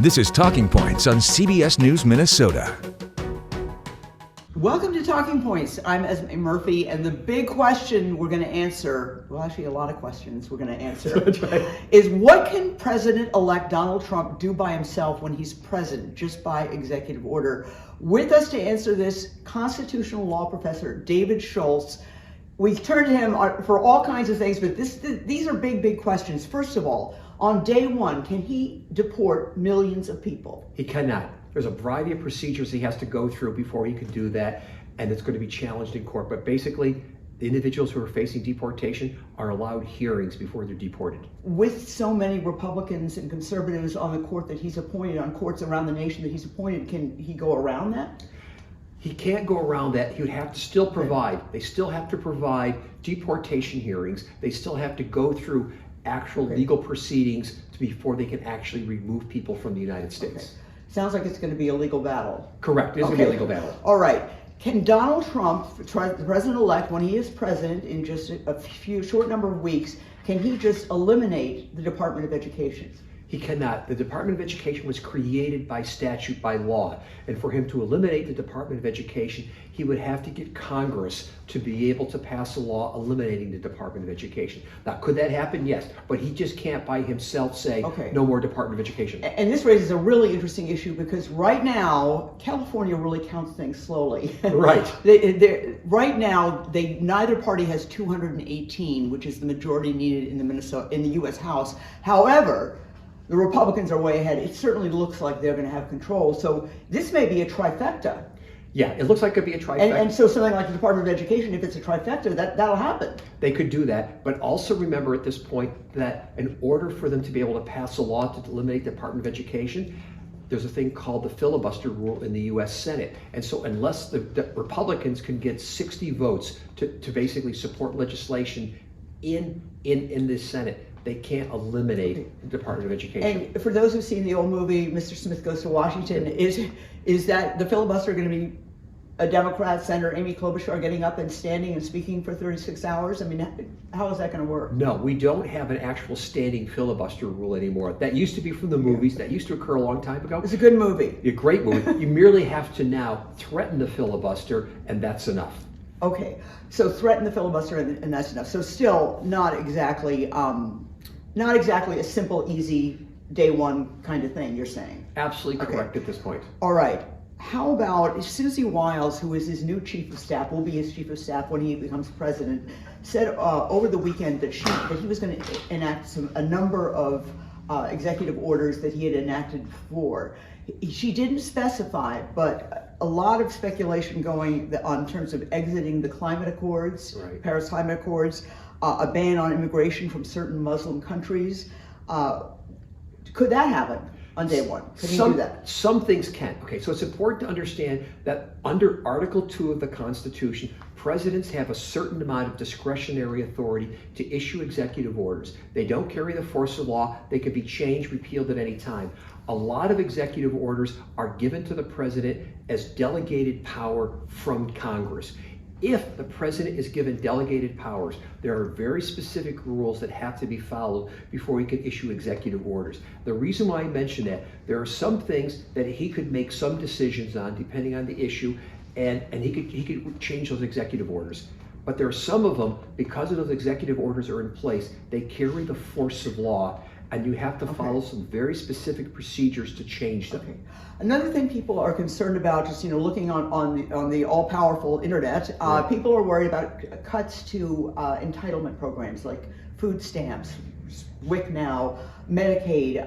This is Talking Points on CBS News Minnesota. Welcome to Talking Points. I'm Esme Murphy, and the big question we're going to answer, well, actually a lot of questions we're going to answer, is what can President-elect Donald Trump do by himself when he's president, just by executive order? With us to answer this, constitutional law professor David Schultz. We turn to him for all kinds of things, but these are big questions. First of all, on day one, can he deport millions of people? He cannot. There's a variety of procedures he has to go through before he can do that, and it's going to be challenged in court. But basically, the individuals who are facing deportation are allowed hearings before they're deported. With so many Republicans and conservatives on the court that he's appointed, on courts around the nation that he's appointed, can he go around that? He can't go around that. He would have to still provide. They still have to provide deportation hearings. They still have to go through actual legal proceedings before they can actually remove people from the United States. Okay. Sounds like it's going to be a legal battle. Correct. It is going to be a legal battle. All right. Can Donald Trump, the president-elect, when he is president in just a short number of weeks, can he just eliminate the Department of Education? He cannot. The Department of Education was created by statute, by law. And for him to eliminate the Department of Education, he would have to get Congress to be able to pass a law eliminating the Department of Education. Now, could that happen? Yes. But he just can't by himself say, no more Department of Education. And this raises a really interesting issue because right now, California really counts things slowly. Right. Right now, neither party has 218, which is the majority needed in the U.S. House. However, the Republicans are way ahead. It certainly looks like they're going to have control. So this may be a trifecta. Yeah, it looks like it could be a trifecta. And so something like the Department of Education, if it's a trifecta, that'll happen. They could do that. But also remember at this point that in order for them to be able to pass a law to eliminate the Department of Education, there's a thing called the filibuster rule in the U.S. Senate. And so unless the Republicans can get 60 votes to basically support legislation in the Senate, they can't eliminate the Department of Education. And for those who've seen the old movie, Mr. Smith Goes to Washington, is that the filibuster going to be a Democrat, Senator Amy Klobuchar, getting up and standing and speaking for 36 hours? I mean, how is that going to work? No, we don't have an actual standing filibuster rule anymore. That used to be from the movies. That used to occur a long time ago. It's a good movie. A great movie. You merely have to now threaten the filibuster, and that's enough. Okay, so threaten the filibuster, and that's enough. So still not exactly a simple, easy, day one kind of thing, you're saying? Absolutely correct at this point. All right. How about Susie Wiles, who is his new chief of staff, will be his chief of staff when he becomes president, said over the weekend that he was going to enact a number of executive orders that he had enacted before. She didn't specify, but a lot of speculation going on in terms of exiting the climate accords, Paris Climate Accords, a ban on immigration from certain Muslim countries. Could that happen on day one? Could he do that? Some things can. Okay, so it's important to understand that under Article 2 of the Constitution, presidents have a certain amount of discretionary authority to issue executive orders. They don't carry the force of law. They can be changed, repealed at any time. A lot of executive orders are given to the president as delegated power from Congress. If the president is given delegated powers, there are very specific rules that have to be followed before he can issue executive orders. The reason why I mention that, there are some things that he could make some decisions on depending on the issue, and he could change those executive orders. But there are some of them, because of those executive orders are in place, they carry the force of law, and you have to follow some very specific procedures to change them. Okay. Another thing people are concerned about, just looking on the all-powerful internet, people are worried about cuts to entitlement programs like food stamps, WIC now, Medicaid.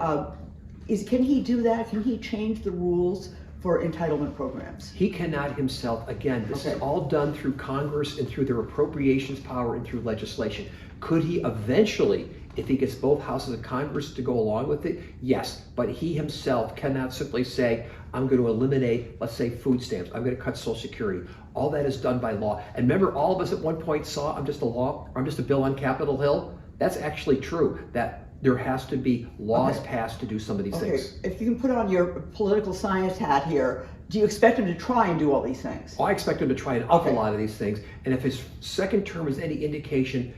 Can he do that? Can he change the rules for entitlement programs? He cannot himself. Again, this is all done through Congress and through their appropriations power and through legislation. Could he eventually, if he gets both houses of Congress to go along with it? Yes, but he himself cannot simply say, I'm going to eliminate, let's say, food stamps. I'm going to cut Social Security. All that is done by law. And remember, all of us at one point saw, I'm just a bill on Capitol Hill. That's actually true, that there has to be laws passed to do some of these things. If you can put on your political science hat here, do you expect him to try and do all these things? I expect him to try an awful lot of these things. And if his second term is any indication,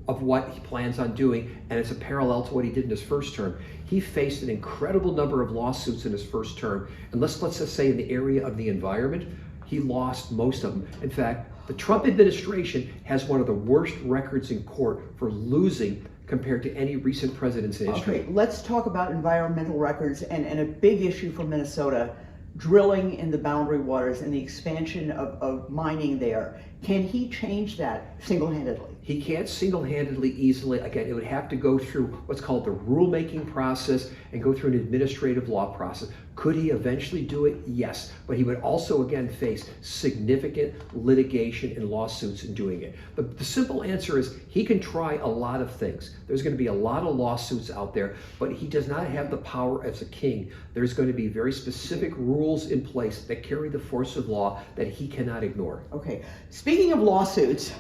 of what he plans on doing, and it's a parallel to what he did in his first term. He faced an incredible number of lawsuits in his first term, and let's just say in the area of the environment, he lost most of them. In fact, the Trump administration has one of the worst records in court for losing compared to any recent president's in history. Okay, let's talk about environmental records and a big issue for Minnesota, drilling in the boundary waters and the expansion of mining there. Can he change that single-handedly? He can't single-handedly easily. Again, it would have to go through what's called the rulemaking process and go through an administrative law process. Could he eventually do it? Yes. But he would also, again, face significant litigation and lawsuits in doing it. But the simple answer is he can try a lot of things. There's going to be a lot of lawsuits out there, but he does not have the power as a king. There's going to be very specific rules in place that carry the force of law that he cannot ignore. Okay. Speaking of lawsuits,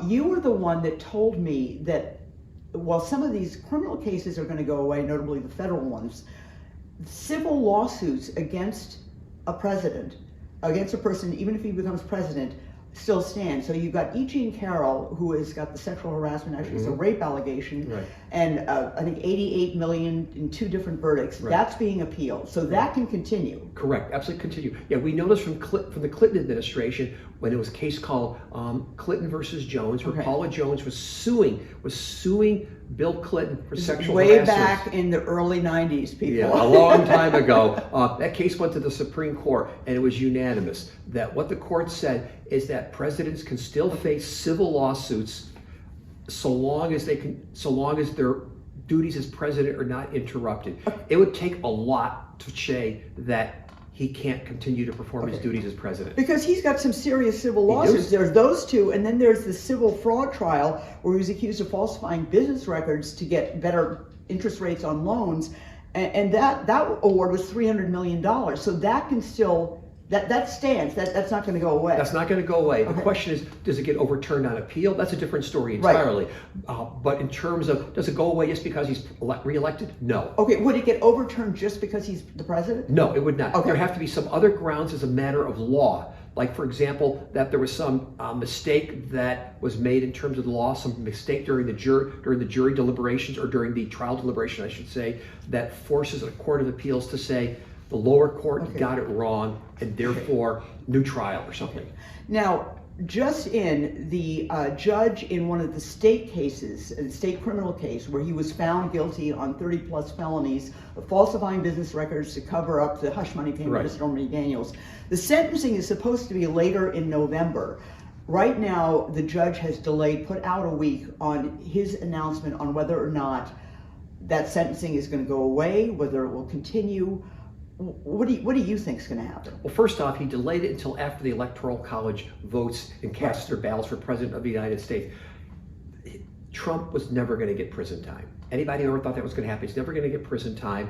you were the one that told me that while some of these criminal cases are going to go away, notably the federal ones, civil lawsuits against a president, against a person, even if he becomes president, still stand. So you've got E. Jean Carroll, who has got the sexual harassment, actually it's a rape allegation, Right. and I think 88 million in 2 different verdicts. Right. That's being appealed. So that can continue. Correct, absolutely continue. Yeah, we noticed from the Clinton administration when it was a case called Clinton versus Jones, where Okay. Paula Jones was suing Bill Clinton for sexual Way harassment. back in the early 90s, people. Yeah, a long time ago. That case went to the Supreme Court, and it was unanimous that what the court said is that presidents can still face civil lawsuits so long as their duties as president are not interrupted. It would take a lot to say that he can't continue to perform his duties as president. Because he's got some serious civil lawsuits. There's those two, and then there's the civil fraud trial where he was accused of falsifying business records to get better interest rates on loans, and that award was $300 million. So that can still, that stands. That's not going to go away. That's not going to go away. The question is, does it get overturned on appeal? That's a different story entirely. Right. But in terms of, does it go away just because he's reelected? No. Okay, would it get overturned just because he's the president? No, it would not. Okay. There have to be some other grounds as a matter of law. Like, for example, that there was some mistake that was made in terms of the law, some mistake during the jury deliberations, or during the trial deliberation, I should say, that forces a court of appeals to say the lower court got it wrong, and therefore new trial or something. Now, just in the judge in one of the state cases, a state criminal case, where he was found guilty on 30 plus felonies of falsifying business records to cover up the hush money payment to Stormy Daniels. The sentencing is supposed to be later in November. Right now, the judge has put out a week on his announcement on whether or not that sentencing is going to go away, whether it will continue. What do you think is going to happen? Well, first off, he delayed it until after the Electoral College votes and casts their ballots for President of the United States. Trump was never going to get prison time. Anybody who ever thought that was going to happen, he's never going to get prison time.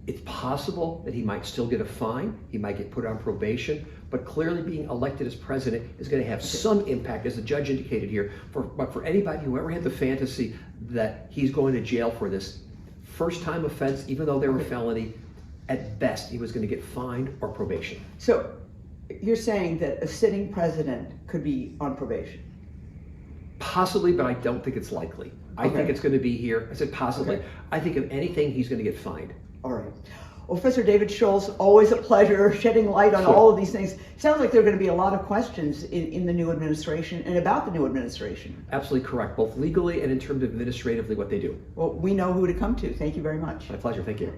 It's possible that he might still get a fine, he might get put on probation, but clearly being elected as president is going to have some impact, as the judge indicated here. But for anybody who ever had the fantasy that he's going to jail for this first-time offense, even though they were felony, at best, he was going to get fined or probation. So you're saying that a sitting president could be on probation? Possibly, but I don't think it's likely. I think it's going to be here. I said possibly. I think if anything, he's going to get fined. All right. Well, Professor David Schultz, always a pleasure shedding light on all of these things. Sounds like there are going to be a lot of questions in the new administration and about the new administration. Absolutely correct, both legally and in terms of administratively what they do. Well, we know who to come to. Thank you very much. My pleasure. Thank you.